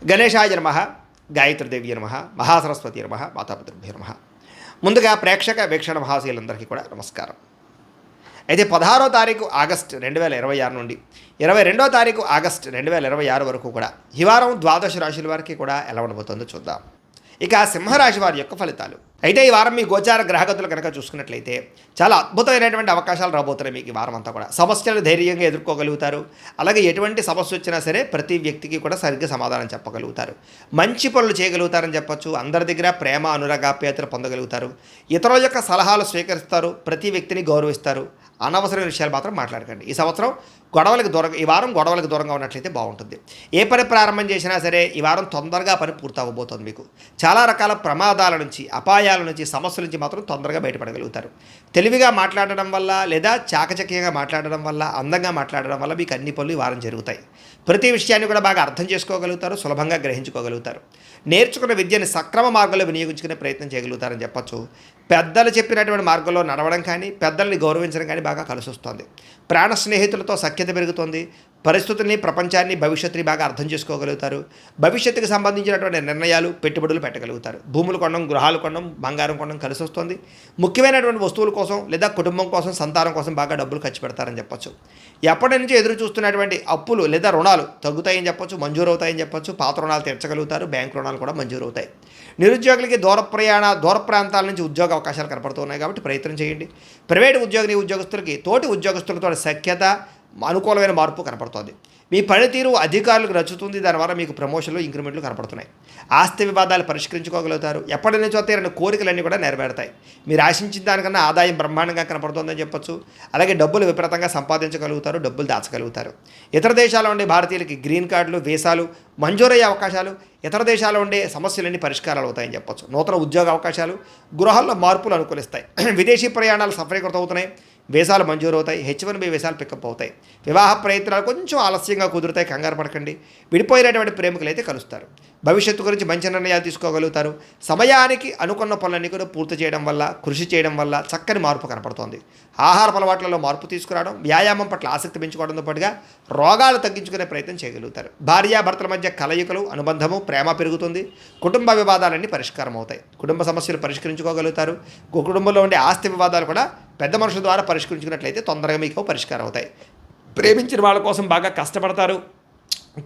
గణేశాయ నమః, గాయత్రీదేవి నమః, మహాసరస్వతి నమః, మాతాపితృభ్యో నమః. ముందుగా ప్రేక్షక వీక్షణ మహాశీలందరికీ కూడా నమస్కారం. అయితే 16వ తారీఖు ఆగస్టు 2026 నుండి 22వ తారీఖు ఆగస్టు 2026 వరకు కూడా ఈ వారం ద్వాదశ రాశుల వారికి కూడా ఎలా ఉండబోతుందో చూద్దాం. ఇక సింహరాశి వారి యొక్క ఫలితాలు. అయితే ఈ వారం మీ గోచార గ్రహగతులు కనుక చూసుకున్నట్లయితే చాలా అద్భుతమైనటువంటి అవకాశాలు రాబోతున్నాయి. మీకు ఈ వారం అంతా కూడా సమస్యలు ధైర్యంగా ఎదుర్కోగలుగుతారు. అలాగే ఎటువంటి సమస్య వచ్చినా సరే ప్రతి వ్యక్తికి కూడా సరిగ్గా సమాధానం చెప్పగలుగుతారు. మంచి పనులు చేయగలుగుతారని చెప్పొచ్చు. అందరి దగ్గర ప్రేమ అనురాగాప్యాయతలు పొందగలుగుతారు. ఇతరుల యొక్క సలహాలు స్వీకరిస్తారు. ప్రతి వ్యక్తిని గౌరవిస్తారు. అనవసరమైన విషయాలు మాత్రం మాట్లాడకండి. ఈ సంవత్సరం ఈ వారం గొడవలకు దూరంగా ఉన్నట్లయితే బాగుంటుంది. ఏ పని ప్రారంభం చేసినా సరే ఈ వారం తొందరగా పని పూర్తవబోతోంది. మీకు చాలా రకాల ప్రమాదాల నుంచి, అపాయాల నుంచి, సమస్యల నుంచి మాత్రం తొందరగా బయటపడగలుగుతారు. తెలివిగా మాట్లాడడం వల్ల లేదా చాకచక్యంగా మాట్లాడడం వల్ల, అందంగా మాట్లాడడం వల్ల మీకు అన్ని పనులు ఈ వారం జరుగుతాయి. ప్రతి విషయాన్ని కూడా బాగా అర్థం చేసుకోగలుగుతారు. సులభంగా గ్రహించుకోగలుగుతారు. నేర్చుకున్న విద్యని సక్రమ మార్గంలో వినియోగించుకునే ప్రయత్నం చేయగలుగుతారని చెప్పొచ్చు. పెద్దలు చెప్పినటువంటి మార్గంలో నడవడం కానీ, పెద్దల్ని గౌరవించడం కానీ బాగా కలిసి వస్తుంది. ప్రాణ స్నేహితులతో సఖ్యత పెరుగుతుంది. పరిస్థితుల్ని, ప్రపంచాన్ని, భవిష్యత్తుని బాగా అర్థం చేసుకోగలుగుతారు. భవిష్యత్తుకు సంబంధించినటువంటి నిర్ణయాలు, పెట్టుబడులు పెట్టగలుగుతారు. భూములు కొనడం, గృహాలు కొనడం, బంగారం కొనడం కలిసి వస్తుంది. ముఖ్యమైనటువంటి వస్తువుల కోసం లేదా కుటుంబం కోసం, సంతానం కోసం బాగా డబ్బులు ఖర్చు పెడతారని చెప్పొచ్చు. ఎప్పటి నుంచి ఎదురు చూస్తున్నటువంటి అప్పులు లేదా రుణాలు తగ్గుతాయని చెప్పొచ్చు, మంజూరు అవుతాయని చెప్పొచ్చు. పాత రుణాలు తీర్చగలుగుతారు. బ్యాంకు రుణాలు కూడా మంజూరు అవుతాయి. నిరుద్యోగులకి దూర ప్రాంతాల నుంచి ఉద్యోగ అవకాశాలు కనపడుతున్నాయి కాబట్టి ప్రయత్నం చేయండి. ప్రైవేటు ఉద్యోగస్తులకి తోటి ఉద్యోగస్తులతో సఖ్యత, అనుకూలమైన మార్పు కనపడుతుంది. మీ పనితీరు అధికారులకు నచ్చుతుంది. దానివల్ల మీకు ప్రమోషన్లు, ఇంక్రిమెంట్లు కనపడుతున్నాయి. ఆస్తి వివాదాలు పరిష్కరించుకోగలుగుతారు. ఎప్పటి నుంచో తీరని కోరికలన్నీ కూడా నెరవేరుతాయి. మీరు ఆశించిన దానికన్నా ఆదాయం బ్రహ్మాండంగా కనపడుతుందని చెప్పొచ్చు. అలాగే డబ్బులు విపరీతంగా సంపాదించగలుగుతారు. డబ్బులు దాచగలుగుతారు. ఇతర దేశాల్లో ఉండే భారతీయులకి గ్రీన్ కార్డులు, వీసాలు మంజూరయ్యే అవకాశాలు, ఇతర దేశాల్లో ఉండే సమస్యలన్నీ పరిష్కారాలు అవుతాయని చెప్పొచ్చు. నూతన ఉద్యోగ అవకాశాలు, గృహాల్లో మార్పులు అనుకూలిస్తాయి. విదేశీ ప్రయాణాలు సఫలీకృతం అవుతున్నాయి. వీసాలు మంజూరు అవుతాయి. H1B వీసాలు పికప్ అవుతాయి. వివాహ ప్రయత్నాలు కొంచెం ఆలస్యంగా కుదురుతాయి. కంగారు పడకండి. విడిపోయినటువంటి ప్రేమికులు అయితే కలుస్తారు. భవిష్యత్తు గురించి మంచి నిర్ణయాలు తీసుకోగలుగుతారు. సమయానికి అనుకున్న పనులన్నీ కూడా పూర్తి చేయడం వల్ల, కృషి చేయడం వల్ల చక్కని మార్పు కనపడుతోంది. ఆహార అలవాట్లలో మార్పు తీసుకురావడం, వ్యాయామం పట్ల ఆసక్తి పెంచుకోవడంతో పాటుగా రోగాలు తగ్గించుకునే ప్రయత్నం చేయగలుగుతారు. భార్యాభర్తల మధ్య కలయికలు, అనుబంధము, ప్రేమ పెరుగుతుంది. కుటుంబ వివాదాలన్నీ పరిష్కారం అవుతాయి. కుటుంబ సమస్యలు పరిష్కరించుకోగలుగుతారు. కుటుంబంలో ఉండే ఆస్తి వివాదాలు కూడా పెద్ద మనుషుల ద్వారా పరిష్కరించుకున్నట్లయితే తొందరగా మీకు పరిష్కారం అవుతాయి. ప్రేమించిన వాళ్ళ కోసం బాగా కష్టపడతారు.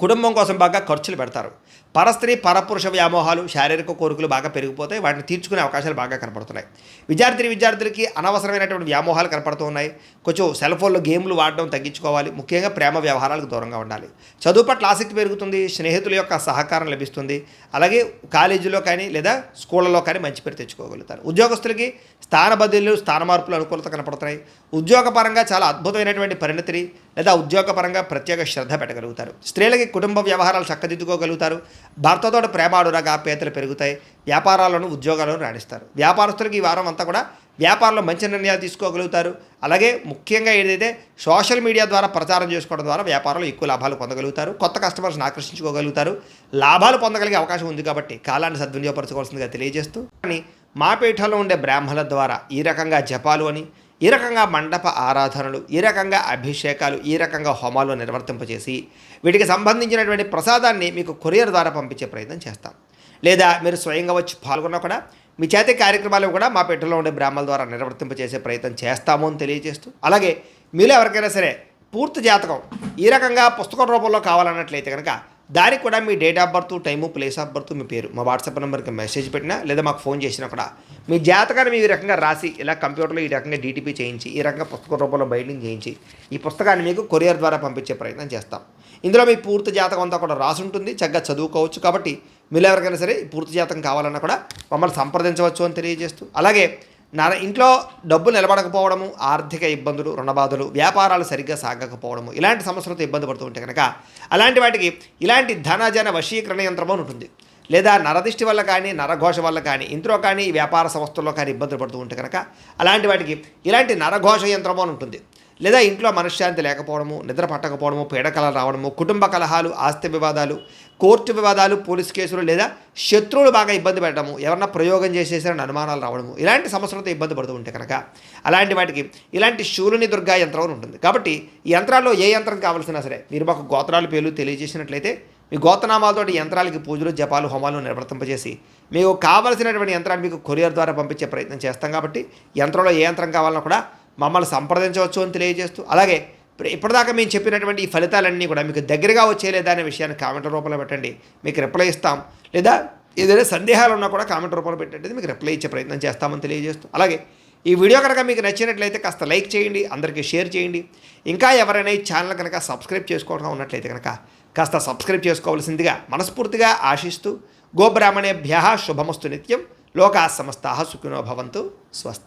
కుటుంబం కోసం బాగా ఖర్చులు పెడతారు. పరస్త్రీ పరపురుష వ్యామోహాలు, శారీరక కోరికలు బాగా పెరిగిపోతాయి. వాటిని తీర్చుకునే అవకాశాలు బాగా కనపడుతున్నాయి. విద్యార్థులకి అనవసరమైనటువంటి వ్యామోహాలు కనపడుతూ ఉన్నాయి. కొంచెం సెల్ ఫోన్లో గేమ్లు వాడడం తగ్గించుకోవాలి. ముఖ్యంగా ప్రేమ వ్యవహారాలకు దూరంగా ఉండాలి. చదువు పట్ల ఆసక్తి పెరుగుతుంది. స్నేహితుల యొక్క సహకారం లభిస్తుంది. అలాగే కాలేజీలో కానీ లేదా స్కూళ్ళలో కానీ మంచి పేరు తెచ్చుకోగలుగుతారు. ఉద్యోగస్తులకి స్థాన బదిలీలు, స్థాన మార్పులు అనుకూలత కనపడుతున్నాయి. ఉద్యోగపరంగా చాలా అద్భుతమైనటువంటి పరిణతిని లేదా ఉద్యోగపరంగా ప్రత్యేక శ్రద్ధ పెట్టగలుగుతారు. స్త్రీలకి కుటుంబ వ్యవహారాలు చక్కదిద్దుకోగలుగుతారు. భర్తతో ప్రేమ అనురాగాప్యాయతలు పెరుగుతాయి. వ్యాపారాలను, ఉద్యోగాలను రాణిస్తారు. వ్యాపారస్తులకి ఈ వారం అంతా కూడా వ్యాపారంలో మంచి నిర్ణయాలు తీసుకోగలుగుతారు. అలాగే ముఖ్యంగా ఏదైతే సోషల్ మీడియా ద్వారా ప్రచారం చేసుకోవడం ద్వారా వ్యాపారంలో ఎక్కువ లాభాలు పొందగలుగుతారు. కొత్త కస్టమర్స్ని ఆకర్షించుకోగలుగుతారు. లాభాలు పొందగలిగే అవకాశం ఉంది కాబట్టి కాలాన్ని సద్వినియోగపరచుకోవాల్సిందిగా తెలియజేస్తూ, కానీ మా పీఠంలో ఉండే బ్రాహ్మణుల ద్వారా ఈ రకంగా జపాలు అని, ఈ రకంగా మండప ఆరాధనలు, ఈ రకంగా అభిషేకాలు, ఈ రకంగా హోమాలు నిర్వర్తింపజేసి వీటికి సంబంధించినటువంటి ప్రసాదాన్ని మీకు కొరియర్ ద్వారా పంపించే ప్రయత్నం చేస్తాం. లేదా మీరు స్వయంగా వచ్చి పాల్గొన్నా కూడా మీ చేతి కార్యక్రమాలు కూడా మా పీఠంలో ఉండే బ్రాహ్మణుల ద్వారా నిర్వర్తింపజేసే ప్రయత్నం చేస్తాము అని తెలియజేస్తూ, అలాగే మీలో ఎవరికైనా సరే పూర్తి జాతకం ఈ రకంగా పుస్తకం రూపంలో కావాలన్నట్లయితే కనుక దానికి కూడా మీ date of birth, time, place of birth, మీ పేరు మా వాట్సాప్ నెంబర్కి మెసేజ్ పెట్టినా లేదా మాకు ఫోన్ చేసినా కూడా మీ జాతకాన్ని మీ ఈ రకంగా రాసి ఇలా కంప్యూటర్లో ఈ రకంగా DTP చేయించి ఈ రకంగా పుస్తక రూపంలో బైండింగ్ చేయించి ఈ పుస్తకాన్ని మీకు కొరియర్ ద్వారా పంపించే ప్రయత్నం చేస్తాం. ఇందులో మీ పూర్తి జాతకం అంతా కూడా రాసి ఉంటుంది. చక్కగా చదువుకోవచ్చు. కాబట్టి మీరు ఎవరికైనా సరే పూర్తి జాతకం కావాలన్నా కూడా మమ్మల్ని సంప్రదించవచ్చు అని తెలియజేస్తూ, అలాగే ఇంట్లో డబ్బు నిలబడకపోవడము, ఆర్థిక ఇబ్బందులు, రుణబాధలు, వ్యాపారాలు సరిగ్గా సాగకపోవడము, ఇలాంటి సమస్యలతో ఇబ్బంది పడుతూ ఉంటే కనుక అలాంటి వాటికి ఇలాంటి ధనజన వశీకరణ యంత్రం అని ఉంటుంది. లేదా నరదిష్టి వల్ల కానీ, నరఘోష వల్ల కానీ, ఇంట్లో కానీ, వ్యాపార సంస్థల్లో కానీ ఇబ్బందులు పడుతూ ఉంటే కనుక అలాంటి వాటికి ఇలాంటి నరఘోష యంత్రం అని ఉంటుంది. లేదా ఇంట్లో మనశ్శాంతి లేకపోవడము, నిద్ర పట్టకపోవడము, పీడకలలు రావడము, కుటుంబ కలహాలు, ఆస్తి వివాదాలు, కోర్టు వివాదాలు, పోలీస్ కేసులు, లేదా శత్రువులు బాగా ఇబ్బంది పెట్టడము, ఎవరన్నా ప్రయోగం చేసేసారని అనుమానాలు రావడము, ఇలాంటి సమస్యలతో ఇబ్బంది పడుతూ ఉంటే కనుక అలాంటి వాటికి ఇలాంటి శూలుని దుర్గా యంత్రం అని ఉంటుంది. కాబట్టి ఈ యంత్రాల్లో ఏ యంత్రం కావాల్సినా సరే మీరు మాకు గోత్రాలు పేర్లు తెలియజేసినట్లయితే మీ గోత్రనామాలతోటి యంత్రాలకి పూజలు, జపాలు, హోమాలు నిర్వర్తింపజేసి మీకు కావలసినటువంటి యంత్రాన్ని మీకు కొరియర్ ద్వారా పంపించే ప్రయత్నం చేస్తాం. కాబట్టి యంత్రంలో ఏ యంత్రం కావాలన్నా కూడా మమ్మల్ని సంప్రదించవచ్చు అని తెలియజేస్తూ, అలాగే ఇప్పటిదాకా మేము చెప్పినటువంటి ఈ ఫలితాలన్నీ కూడా మీకు దగ్గరగా వచ్చేలేదా అనే విషయాన్ని కామెంట్ రూపంలో పెట్టండి, మీకు రిప్లై ఇస్తాం. లేదా ఏదైనా సందేహాలు ఉన్నా కూడా కామెంట్ రూపంలో పెట్టండి, మీకు రిప్లై ఇచ్చే ప్రయత్నం చేస్తామని తెలియజేస్తూ, అలాగే ఈ వీడియో కనుక మీకు నచ్చినట్లయితే కాస్త లైక్ చేయండి, అందరికీ షేర్ చేయండి. ఇంకా ఎవరైనా ఈ ఛానల్ కనుక సబ్స్క్రైబ్ చేసుకోవడం ఉన్నట్లయితే కనుక కాస్త సబ్స్క్రైబ్ చేసుకోవాల్సిందిగా మనస్ఫూర్తిగా ఆశిస్తూ, గోబ్రాహ్మణేభ్యః శుభమస్తు నిత్యం, లోకాः సమస్తాः సుఖినో భవంతు, స్వస్తి.